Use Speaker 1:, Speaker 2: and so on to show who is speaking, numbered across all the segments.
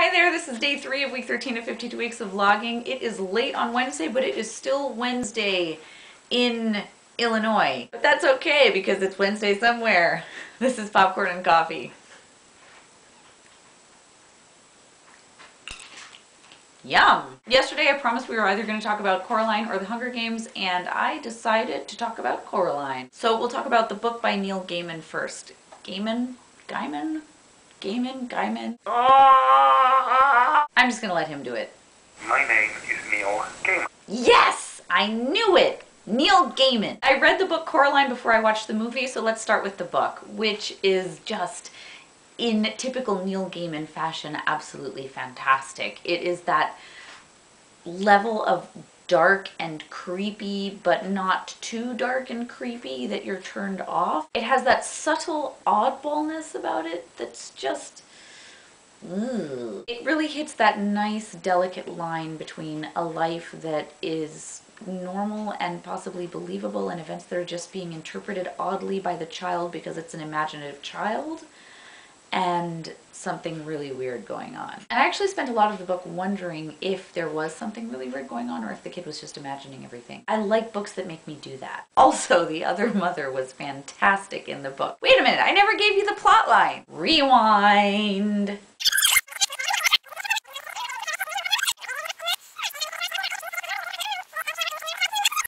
Speaker 1: Hi there, this is day 3 of week 13 of 52 weeks of vlogging. It is late on Wednesday, but it is still Wednesday in Illinois. But that's okay because it's Wednesday somewhere. This is popcorn and coffee. Yum! Yesterday I promised we were either going to talk about Coraline or the Hunger Games, and I decided to talk about Coraline. So we'll talk about the book by Neil Gaiman first. Gaiman? I'm just gonna let him do it.
Speaker 2: My name is Neil Gaiman.
Speaker 1: Yes! I knew it! Neil Gaiman. I read the book Coraline before I watched the movie, so let's start with the book, which is just, in typical Neil Gaiman fashion, absolutely fantastic. It is that level of dark and creepy, but not too dark and creepy that you're turned off. It has that subtle oddballness about it that's just... It really hits that nice, delicate line between a life that is normal and possibly believable and events that are just being interpreted oddly by the child because it's an imaginative child, and something really weird going on. And I actually spent a lot of the book wondering if there was something really weird going on or if the kid was just imagining everything. I like books that make me do that. Also, the other mother was fantastic in the book. Wait a minute, I never gave you the plot line. Rewind.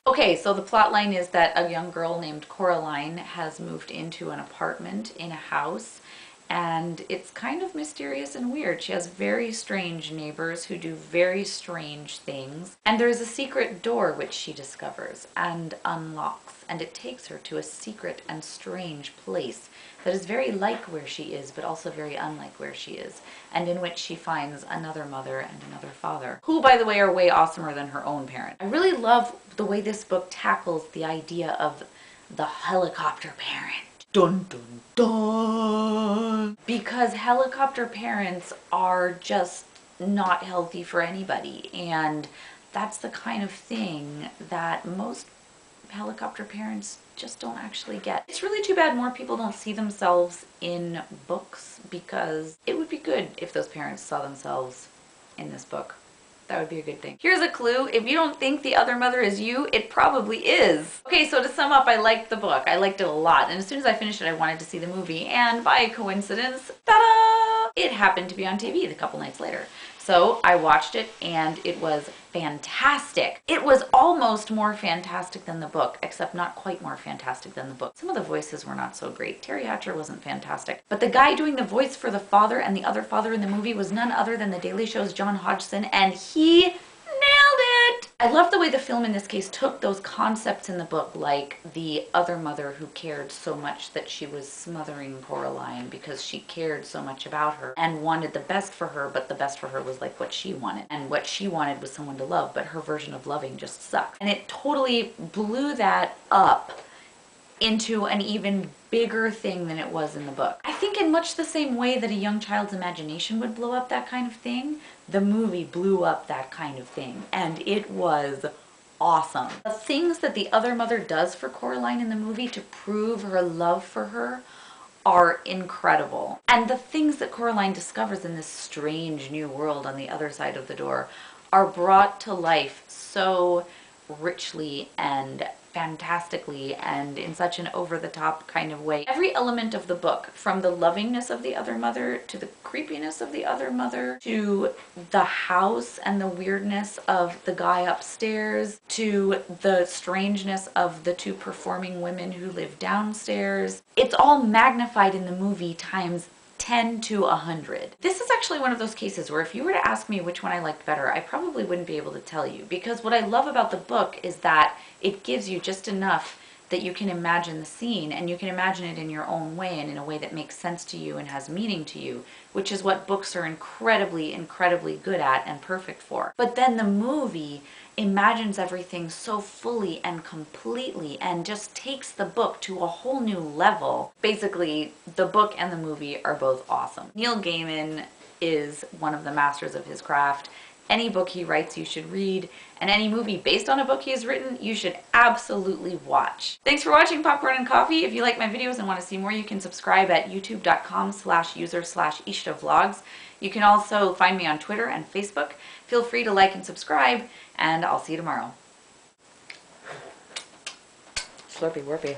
Speaker 1: Okay, so the plot line is that a young girl named Coraline has moved into an apartment in a house, and it's kind of mysterious and weird. She has very strange neighbors who do very strange things, and there's a secret door which she discovers and unlocks, and it takes her to a secret and strange place that is very like where she is, but also very unlike where she is, and in which she finds another mother and another father, who, by the way, are way awesomer than her own parent. I really love the way this book tackles the idea of the helicopter parent. Dun dun dun! Because helicopter parents are just not healthy for anybody, and that's the kind of thing that most helicopter parents just don't actually get. It's really too bad more people don't see themselves in books, because it would be good if those parents saw themselves in this book. That would be a good thing. Here's a clue. If you don't think the other mother is you, it probably is. Okay, so to sum up, I liked the book. I liked it a lot. And as soon as I finished it, I wanted to see the movie. And by coincidence, ta-da! It happened to be on TV a couple nights later. So I watched it, and it was fantastic. It was almost more fantastic than the book, except not quite more fantastic than the book. Some of the voices were not so great. Terry Hatcher wasn't fantastic. But the guy doing the voice for the father and the other father in the movie was none other than The Daily Show's John Hodgson, and he nailed it! I love the way the film in this case took those concepts in the book, like the other mother who cared so much that she was smothering Coraline because she cared so much about her and wanted the best for her, but the best for her was like what she wanted. And what she wanted was someone to love, but her version of loving just sucked. And it totally blew that up into an even bigger thing than it was in the book. I think in much the same way that a young child's imagination would blow up that kind of thing, the movie blew up that kind of thing, and it was awesome. The things that the other mother does for Coraline in the movie to prove her love for her are incredible. And the things that Coraline discovers in this strange new world on the other side of the door are brought to life so richly and fantastically and in such an over-the-top kind of way. Every element of the book, from the lovingness of the other mother to the creepiness of the other mother to the house and the weirdness of the guy upstairs to the strangeness of the two performing women who live downstairs, it's all magnified in the movie times 10 to 100. This is actually one of those cases where if you were to ask me which one I liked better, I probably wouldn't be able to tell you, because what I love about the book is that it gives you just enough that you can imagine the scene, and you can imagine it in your own way and in a way that makes sense to you and has meaning to you, which is what books are incredibly, incredibly good at and perfect for. But then the movie imagines everything so fully and completely and just takes the book to a whole new level. Basically, the book and the movie are both awesome. Neil Gaiman is one of the masters of his craft, Any book he writes you should read, and any movie based on a book he has written you should absolutely watch. Thanks for watching Popcorn and Coffee. If you like my videos and want to see more, you can subscribe at youtube.com/user/ishtavlogs. You can also find me on Twitter and Facebook. Feel free to like and subscribe, and I'll see you tomorrow. Slurpy Wurpy.